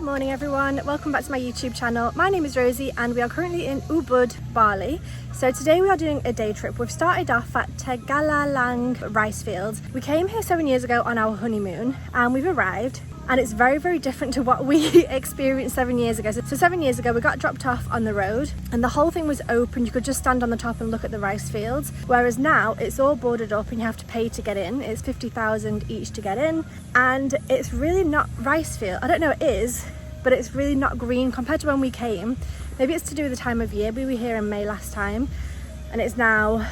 Morning everyone, welcome back to my YouTube channel. My name is Rosie and we are currently in Ubud, Bali. So today we are doing a day trip. We've started off at Tegalalang rice fields. We came here 7 years ago on our honeymoon and we've arrived, and it's very different to what we experienced 7 years ago. So 7 years ago we got dropped off on the road and the whole thing was open. You could just stand on the top and look at the rice fields, whereas now it's all boarded up and you have to pay to get in. It's 50,000 each to get in, and it's really not rice field. I don't know, it is, but it's really not green compared to when we came. Maybe it's to do with the time of year. We were here in May last time and it's now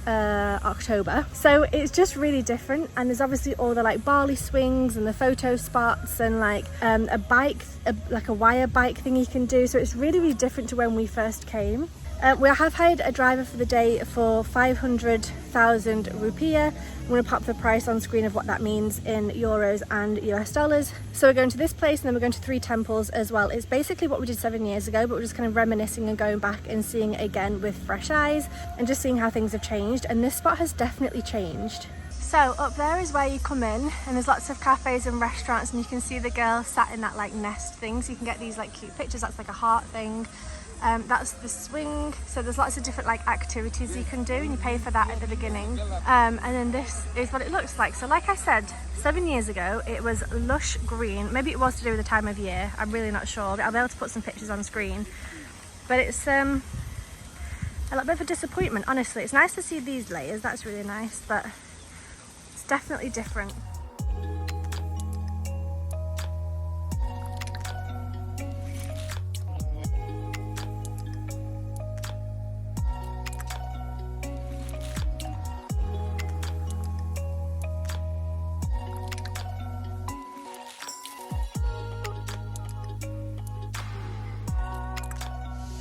October, so it's just really different. And there's obviously all the like Bali swings and the photo spots and like a bike, like a wire bike thing you can do. So it's really different to when we first came. We have hired a driver for the day for 500,000 rupiah. I'm going to pop the price on screen of what that means in euros and US dollars. So we're going to this place and then we're going to 3 temples as well. It's basically what we did 7 years ago, but we're just kind of reminiscing and going back and seeing it again with fresh eyes and just seeing how things have changed. And this spot has definitely changed. So up there is where you come in, and there's lots of cafes and restaurants, and you can see the girl sat in that like nest thing, so you can get these like cute pictures. That's like a heart thing. That's the swing, so there's lots of different like activities you can do and you pay for that at the beginning. And then this is what it looks like. So like I said, 7 years ago it was lush green. Maybe it was to do with the time of year, I'm really not sure, but I'll be able to put some pictures on screen. But it's a little bit of a disappointment, honestly. It's nice to see these layers, that's really nice, but it's definitely different.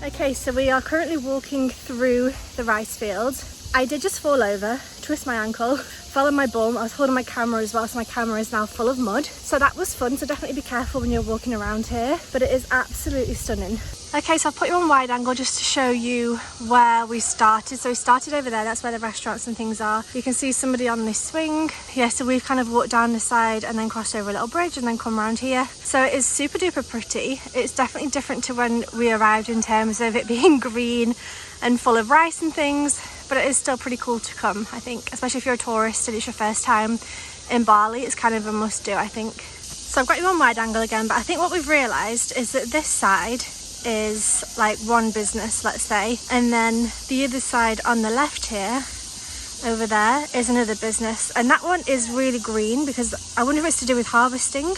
Okay, so we are currently walking through the rice fields. I did just fall over, twist my ankle, fell on my bum. I was holding my camera as well, so my camera is now full of mud. So that was fun, so definitely be careful when you're walking around here, but it is absolutely stunning. Okay, so I've put you on wide angle just to show you where we started. So we started over there, that's where the restaurants and things are. You can see somebody on this swing. Yeah, so we've kind of walked down the side and then crossed over a little bridge and then come around here. So it is super duper pretty. It's definitely different to when we arrived in terms of it being green and full of rice and things, but it is still pretty cool to come, I think, especially if you're a tourist and it's your first time in Bali. It's kind of a must do, I think. So I've got you on wide angle again, but I think what we've realised is that this side is like one business, let's say, and then the other side on the left here over there is another business, and that one is really green because I wonder if it's to do with harvesting.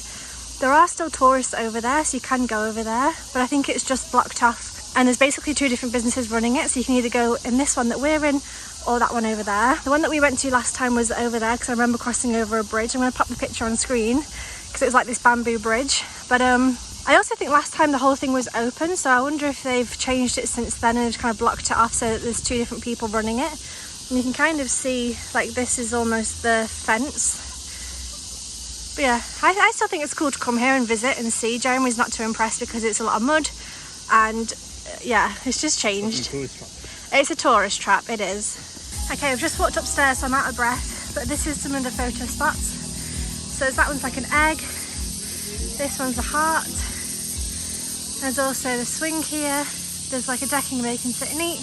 There are still tourists over there, so you can go over there, but I think it's just blocked off, and there's basically 2 different businesses running it, so you can either go in this one that we're in or that one over there. The one that we went to last time was over there because I remember crossing over a bridge. I'm going to pop the picture on screen because it was like this bamboo bridge, but I also think last time the whole thing was open, so I wonder if they've changed it since then and just kind of blocked it off so that there's 2 different people running it. And you can kind of see, like, this is almost the fence. But yeah, I still think it's cool to come here and visit and see. Jeremy's not too impressed because it's a lot of mud and yeah, it's just changed. It's a tourist trap, it is. Okay, I've just walked upstairs, so I'm out of breath, but this is some of the photo spots. So that one's like an egg, this one's a heart. There's also the swing here. There's like a decking where you can sit and eat.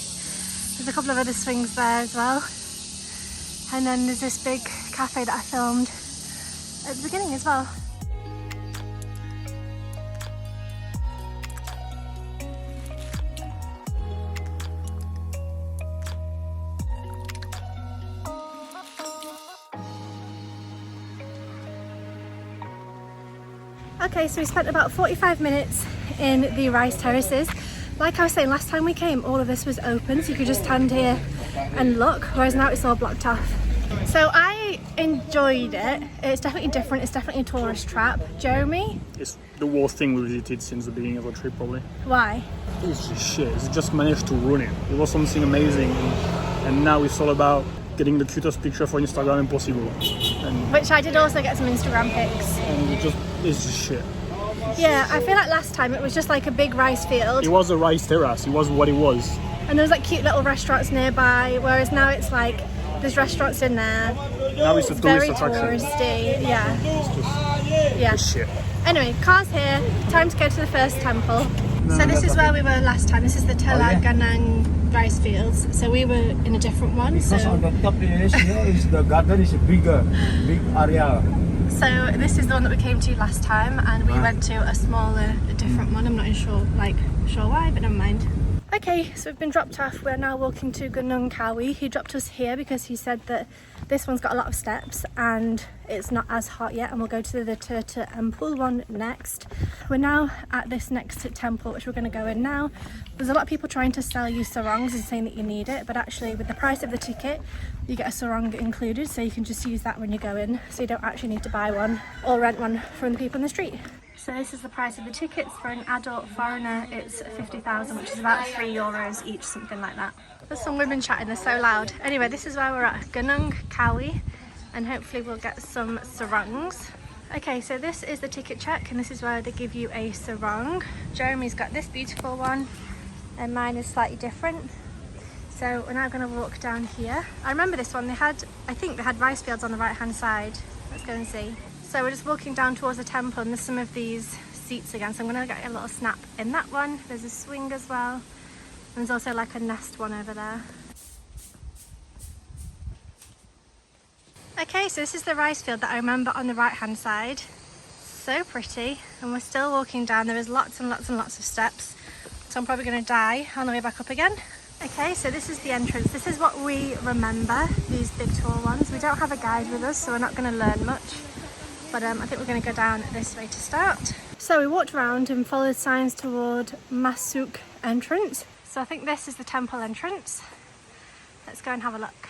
There's a couple of other swings there as well. And then there's this big cafe that I filmed at the beginning as well. Okay, so we spent about 45 minutes in the rice terraces. Like I was saying, last time we came, all of this was open, so you could just stand here and look, whereas now it's all blocked off. So I enjoyed it. It's definitely different. It's definitely a tourist trap. Jeremy? It's the worst thing we visited since the beginning of the trip, probably. Why? It's just shit. It's just managed to ruin it. It was something amazing, and now it's all about getting the cutest picture for Instagram impossible. And which I did also get some Instagram pics. And it's just shit. Yeah, I feel like last time it was just like a big rice field. It was a rice terrace. It was what it was. And there was like cute little restaurants nearby, whereas now it's like there's restaurants in there. Now it's a tourist very attraction. Touristy, yeah. It's just Yeah. it's shit. Anyway, car's here, time to go to the first temple. So this is where we were last time. This is the Telanganang rice fields. So we were in a different one. Because on the top is the garden is big area. So this is the one that we came to last time, and we went to a smaller, a different one. I'm not sure why, but never mind. Okay, so we've been dropped off. We're now walking to Gunung Kawi. He dropped us here because he said that this one's got a lot of steps and it's not as hot yet, and we'll go to the Tirta Empul one next. We're now at this next temple, which we're going to go in now. There's a lot of people trying to sell you sarongs and saying that you need it, but actually with the price of the ticket you get a sarong included, so you can just use that when you go in, so you don't actually need to buy one or rent one from the people in the street. So this is the price of the tickets. For an adult foreigner it's 50,000, which is about €3 each, something like that. There's some women chatting, they're so loud. Anyway, this is where we're at, Gunung Kawi, and hopefully we'll get some sarongs. Okay, so this is the ticket check, and this is where they give you a sarong. Jeremy's got this beautiful one and mine is slightly different. So we're now going to walk down here. I remember this one, I think they had rice fields on the right hand side. Let's go and see. So we're just walking down towards the temple, and there's some of these seats again, so I'm going to get a little snap in that one. There's a swing as well, and there's also like a nest one over there. Okay, so this is the rice field that I remember on the right hand side. So pretty, and we're still walking down. There is lots and lots and lots of steps, so I'm probably going to die on the way back up again. Okay, so this is the entrance. This is what we remember, these big tall ones. We don't have a guide with us, so we're not going to learn much. But I think we're going to go down this way to start. So we walked around and followed signs toward Masuk entrance. So I think this is the temple entrance. Let's go and have a look.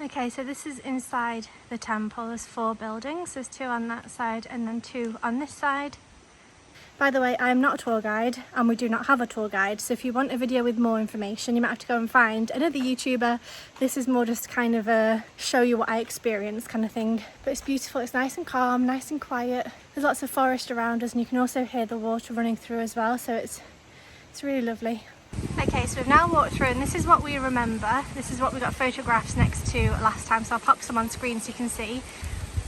Okay, so this is inside the temple. There's 4 buildings. There's 2 on that side and then 2 on this side. By the way, I am not a tour guide, and we do not have a tour guide, so if you want a video with more information you might have to go and find another YouTuber. This is more just kind of a show you what I experienced kind of thing. But it's beautiful, it's nice and calm, nice and quiet. There's lots of forest around us, and you can also hear the water running through as well, so it's really lovely. Okay, so we've now walked through, and this is what we remember. This is what we got photographs next to last time, so I'll pop some on screen so you can see.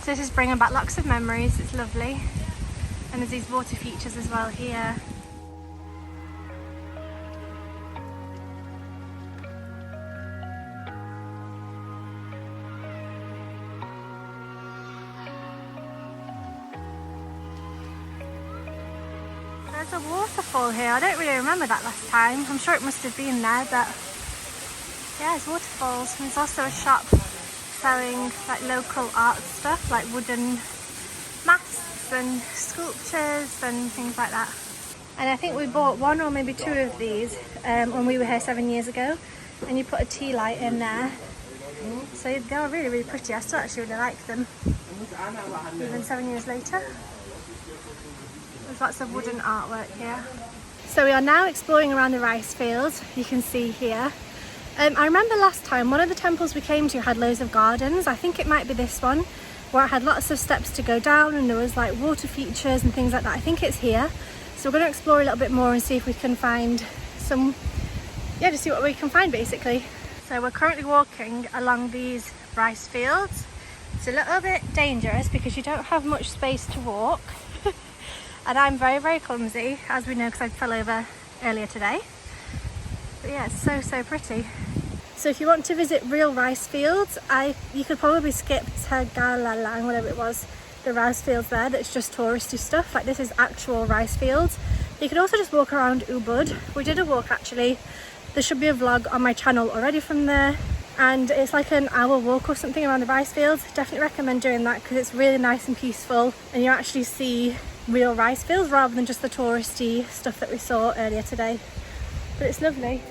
So this is bringing back lots of memories. It's lovely. And there's these water features as well here. There's a waterfall here. I don't really remember that last time. I'm sure it must have been there, but yeah, there's waterfalls. And there's also a shop selling like local art stuff, like wooden masks and sculptures and things like that. And I think we bought 1 or maybe 2 of these when we were here 7 years ago, and you put a tea light in there, so they are really, really pretty. I still actually really like them even 7 years later. There's lots of wooden artwork here. So we are now exploring around the rice fields, you can see here. I remember last time one of the temples we came to had loads of gardens. I think it might be this one, where it had lots of steps to go down, and there was like water features and things like that. I think it's here. So we're going to explore a little bit more and see if we can find some, just see what we can find basically. So we're currently walking along these rice fields. It's a little bit dangerous because you don't have much space to walk. And I'm very, very clumsy, as we know, because I fell over earlier today. But yeah, it's so, so pretty. So if you want to visit real rice fields, you could probably skip Tegalalang, whatever it was, the rice fields there, that's just touristy stuff. Like, this is actual rice fields. You could also just walk around Ubud. We did a walk actually. There should be a vlog on my channel already from there, and it's like an hour walk or something around the rice fields. Definitely recommend doing that because it's really nice and peaceful, and you actually see real rice fields rather than just the touristy stuff that we saw earlier today. But it's lovely.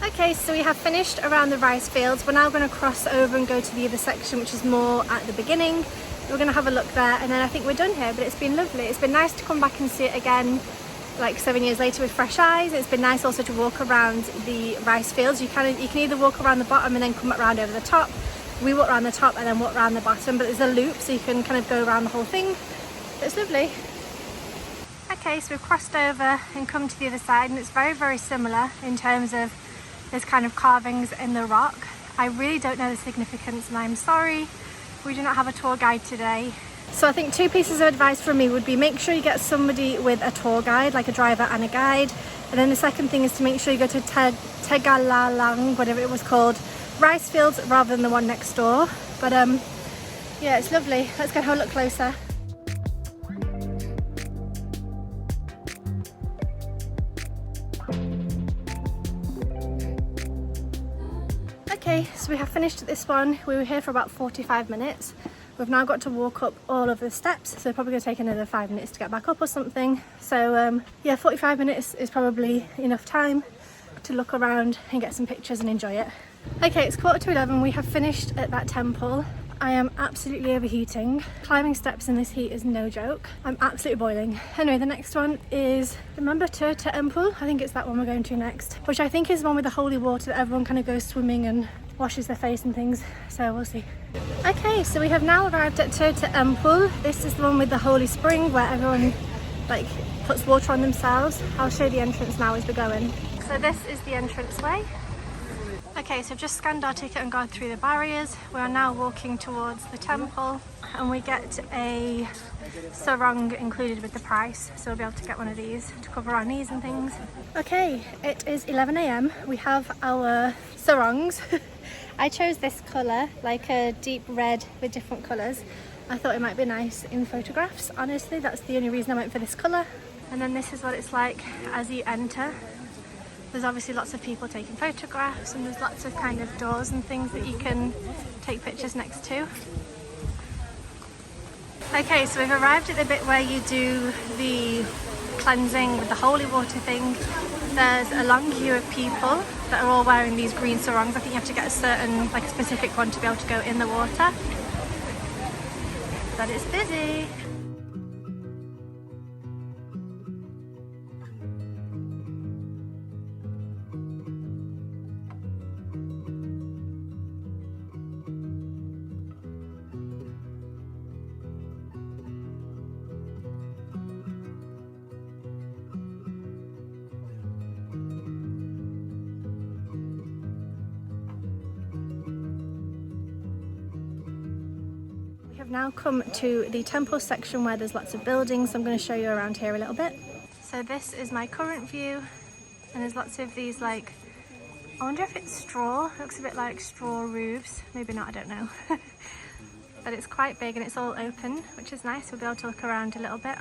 Okay, so we have finished around the rice fields. We're now going to cross over and go to the other section, which is more at the beginning. We're going to have a look there, and then I think we're done here. But it's been lovely. It's been nice to come back and see it again. like 7 years later with fresh eyes. It's been nice also to walk around the rice fields. You can either walk around the bottom and then come around over the top. We walk around the top and then walk around the bottom, but there's a loop so you can kind of go around the whole thing. It's lovely. Okay, so we've crossed over and come to the other side, and it's very, very similar in terms of there's kind of carvings in the rock. I really don't know the significance, and I'm sorry, we do not have a tour guide today. So I think 2 pieces of advice from me would be make sure you get somebody with a tour guide, like a driver and a guide. And then the second thing is to make sure you go to Tegalalang, whatever it was called, rice fields rather than the one next door. But yeah, it's lovely. Let's go have a look closer. Okay, so we have finished this one. We were here for about 45 minutes. We've now got to walk up all of the steps, so probably going to take another 5 minutes to get back up or something. So yeah, 45 minutes is probably enough time to look around and get some pictures and enjoy it. Okay, it's 11:15. We have finished at that temple. I am absolutely overheating. Climbing steps in this heat is no joke. I'm absolutely boiling. Anyway, the next one is, remember Tirta Empul? I think it's that one we're going to next, which I think is the one with the holy water that everyone kind of goes swimming and washes their face and things, so we'll see. Okay, so we have now arrived at Tirta Empul. This is the one with the holy spring where everyone like puts water on themselves. I'll show you the entrance now as we go in. So this is the entrance way. Okay, so I've just scanned our ticket and gone through the barriers. We are now walking towards the temple, and we get a sarong included with the price, so we'll be able to get one of these to cover our knees and things. Okay, it is 11 AM. We have our sarongs. I chose this colour, like a deep red with different colours. I thought it might be nice in photographs. Honestly, that's the only reason I went for this colour. And then this is what it's like as you enter. There's obviously lots of people taking photographs, and there's lots of kind of doors and things that you can take pictures next to. Okay, so we've arrived at the bit where you do the cleansing with the holy water thing. There's a long queue of people that are all wearing these green sarongs. I think you have to get a certain, like a specific one to be able to go in the water. But it's busy. I've now come to the temple section where there's lots of buildings, so I'm going to show you around here a little bit. So this is my current view, and there's lots of these, like, I wonder if it's straw. It looks a bit like straw roofs, maybe not, I don't know. But it's quite big and it's all open, which is nice. We'll be able to look around a little bit.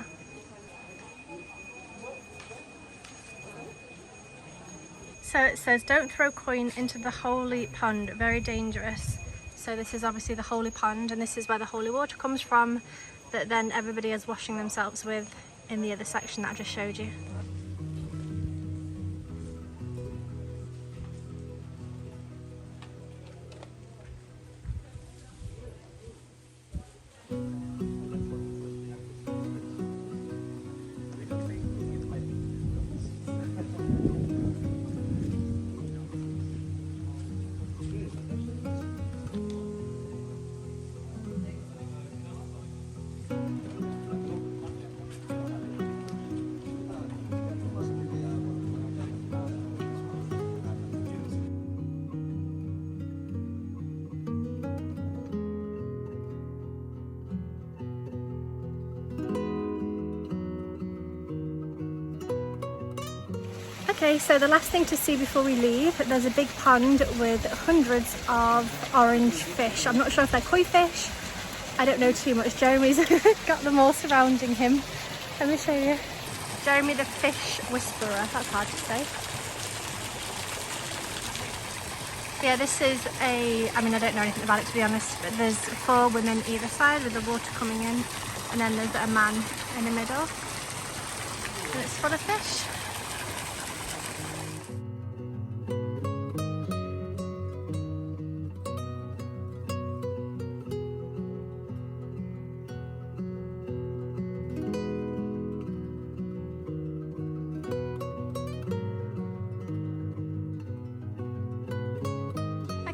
So it says, don't throw coin into the holy pond, very dangerous. So this is obviously the holy pond, and this is where the holy water comes from, that then everybody is washing themselves with in the other section that I just showed you. Okay, so the last thing to see before we leave, there's a big pond with hundreds of orange fish. I'm not sure if they're koi fish. I don't know too much. Jeremy's got them all surrounding him. Let me show you. Jeremy the fish whisperer, that's hard to say. Yeah, this is I mean, I don't know anything about it to be honest, but there's 4 women either side with the water coming in, and then there's a man in the middle, and it's full of fish.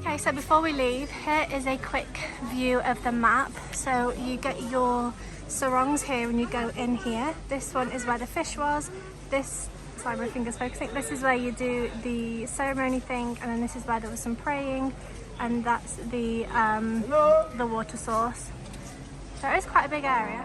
Okay, so before we leave, here is a quick view of the map. So you get your sarongs here and you go in here. This one is where the fish was. This, sorry my finger's focusing, this is where you do the ceremony thing, and then this is where there was some praying, and that's the water source. So it is quite a big area.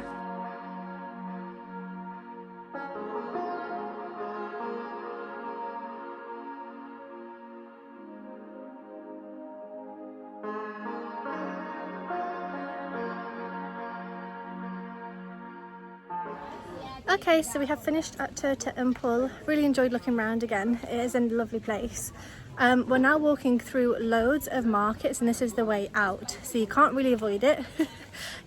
Okay, so we have finished at Tirta Empul. Really enjoyed looking around again. It is a lovely place. We're now walking through loads of markets, and this is the way out, so you can't really avoid it.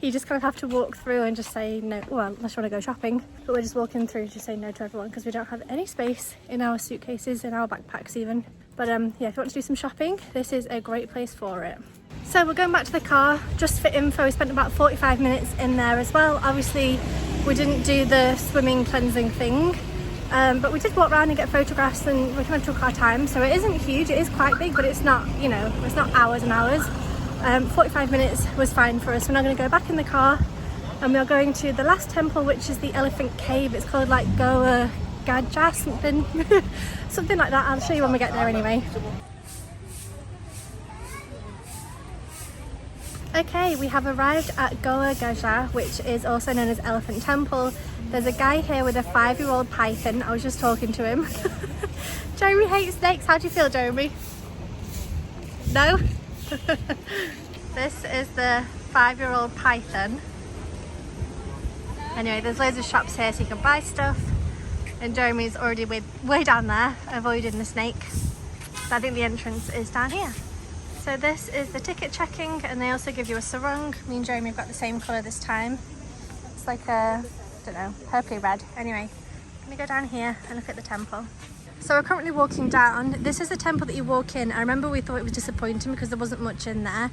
You just kind of have to walk through and just say no, well, unless you want to go shopping, but we're just walking through to say no to everyone because we don't have any space in our suitcases, in our backpacks even. But yeah, if you want to do some shopping, this is a great place for it. So we're going back to the car. Just for info, we spent about 45 minutes in there as well. Obviously we didn't do the swimming cleansing thing, but we did walk around and get photographs, and we kind of took our time. So it isn't huge, it is quite big, but it's not, you know, it's not hours and hours. 45 minutes was fine for us. We're now going to go back in the car, and we are going to the last temple, which is the elephant cave. It's called like Goa Gajah, something something like that. I'll show you when we get there anyway. Okay, we have arrived at Goa Gajah, which is also known as Elephant Temple. There's a guy here with a 5-year-old python. I was just talking to him. Jeremy hates snakes. How do you feel, Jeremy? No? This is the 5-year-old python. Anyway, there's loads of shops here so you can buy stuff. And Jeremy's already way down there, avoiding the snake. So I think the entrance is down here. So this is the ticket checking, and they also give you a sarong. Me and Jeremy have got the same colour this time. It's like a, I don't know, purpley red. Anyway, I'm gonna go down here and look at the temple. So we're currently walking down. This is the temple that you walk in. I remember we thought it was disappointing because there wasn't much in there.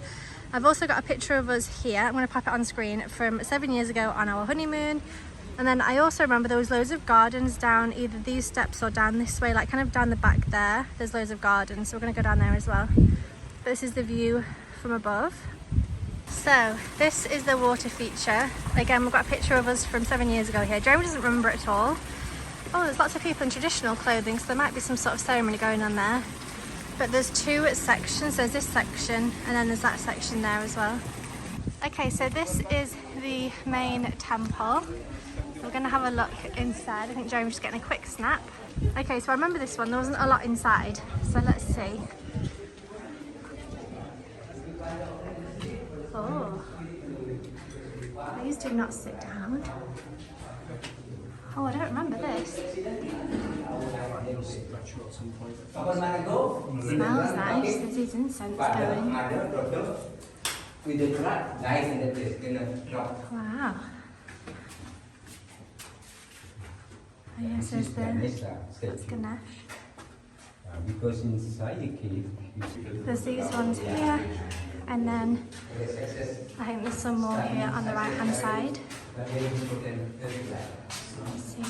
I've also got a picture of us here. I'm gonna pop it on screen from 7 years ago on our honeymoon. And then I also remember there was loads of gardens down either these steps or down this way, like kind of down the back there. There's loads of gardens, so we're gonna go down there as well. This is the view from above. So this is the water feature. Again, we've got a picture of us from 7 years ago here. Jeremy doesn't remember it at all. Oh, there's lots of people in traditional clothing, so there might be some sort of ceremony going on there. But there's two sections. There's this section, and then there's that section there as well. Okay, so this is the main temple. We're gonna have a look inside. I think Jeremy's just getting a quick snap. Okay, so I remember this one. There wasn't a lot inside, so let's see. Oh, please do not sit down. Oh, I don't remember this. Smells nice. There's these incense going. Wow. Oh yes, there's that's Ganesh. Because inside the cave, there's these ones here, and then I think there's some more here on the right hand side. Let's see.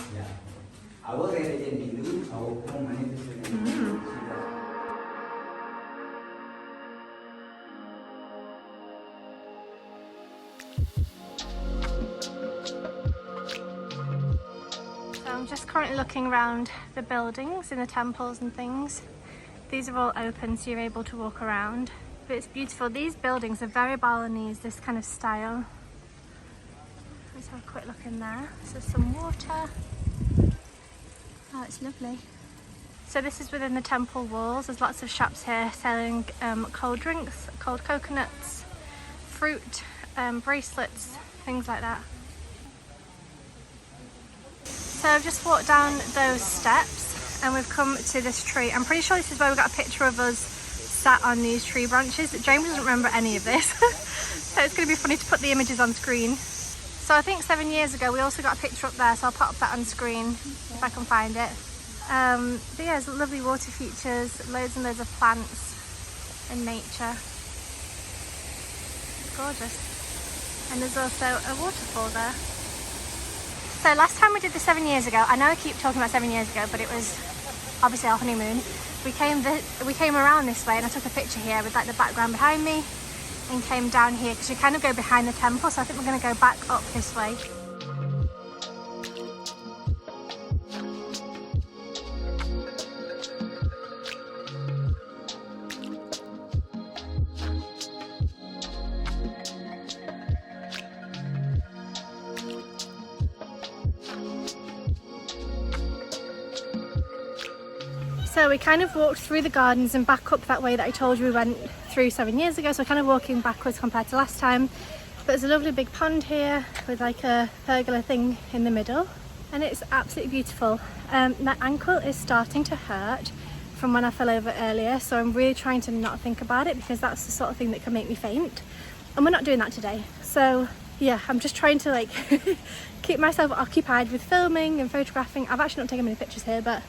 So I'm just currently looking around the buildings in the temples and things. These are all open, so you're able to walk around. But it's beautiful. These buildings are very Balinese, this kind of style. Let's have a quick look in there. So some water. Oh, it's lovely. So this is within the temple walls. There's lots of shops here selling cold drinks, cold coconuts, fruit, bracelets, things like that. So I've just walked down those steps and we've come to this tree. I'm pretty sure this is where we got a picture of us sat on these tree branches. James doesn't remember any of this. So it's going to be funny to put the images on screen. So I think 7 years ago we also got a picture up there, so I'll pop that on screen if I can find it. But yeah, there's lovely water features, loads and loads of plants and nature. It's gorgeous. And there's also a waterfall there. So last time we did this 7 years ago, I know I keep talking about 7 years ago, but it was obviously our honeymoon, we came around this way, and I took a picture here with like the background behind me, and came down here because you kind of go behind the temple. So I think we're going to go back up this way. So we kind of walked through the gardens and back up that way that I told you we went through 7 years ago. So we're kind of walking backwards compared to last time. But there's a lovely big pond here with like a pergola thing in the middle. And it's absolutely beautiful. My ankle is starting to hurt from when I fell over earlier. So I'm really trying to not think about it, because that's the sort of thing that can make me faint. And we're not doing that today. So yeah, I'm just trying to like keep myself occupied with filming and photographing. I've actually not taken many pictures here, but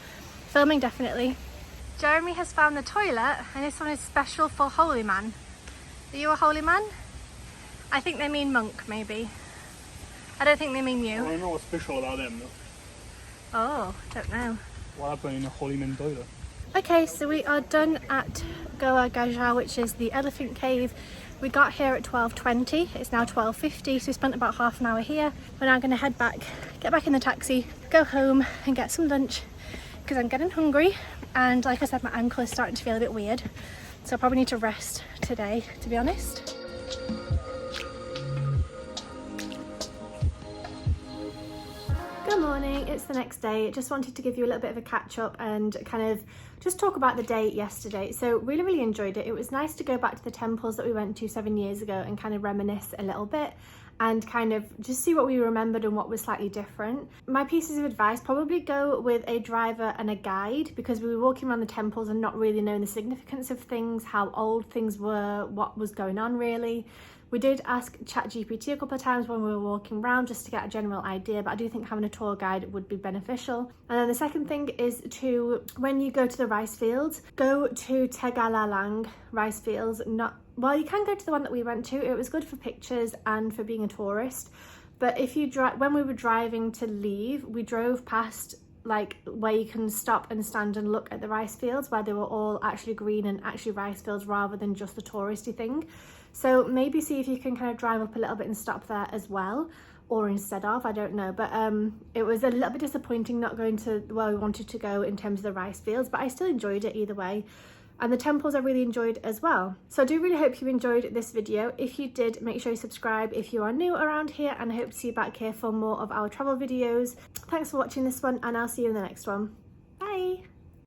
filming definitely. Jeremy has found the toilet, and this one is special for holy man. Are you a holy man? I think they mean monk, maybe. I don't think they mean you. I don't know what's special about them though. Oh, don't know. What happened in a holy man toilet? Okay, so we are done at Goa Gajah, which is the elephant cave. We got here at 12:20. It's now 12:50, so we spent about half an hour here. We're now going to head back, get back in the taxi, go home and get some lunch, because I'm getting hungry, and like I said, my ankle is starting to feel a bit weird, so I probably need to rest today, to be honest. Good morning, it's the next day. Just wanted to give you a little bit of a catch up and kind of just talk about the day yesterday. So really enjoyed it. It was nice to go back to the temples that we went to 7 years ago and kind of reminisce a little bit and kind of just see what we remembered and what was slightly different. My pieces of advice: probably go with a driver and a guide, because we were walking around the temples and not really knowing the significance of things, how old things were, what was going on really. We did ask ChatGPT a couple of times when we were walking around just to get a general idea, but I do think having a tour guide would be beneficial. And then the second thing is to, when you go to the rice fields, go to Tegalalang rice fields. Well, you can go to the one that we went to. It was good for pictures and for being a tourist. But if you when we were driving to leave, we drove past like where you can stop and stand and look at the rice fields, where they were all actually green and actually rice fields rather than just the touristy thing. So maybe see if you can kind of drive up a little bit and stop there as well, or instead of, I don't know. But it was a little bit disappointing not going to where we wanted to go in terms of the rice fields, but I still enjoyed it either way. And the temples I really enjoyed as well. So I do really hope you enjoyed this video. If you did, make sure you subscribe if you are new around here, and I hope to see you back here for more of our travel videos. Thanks for watching this one, and I'll see you in the next one. Bye!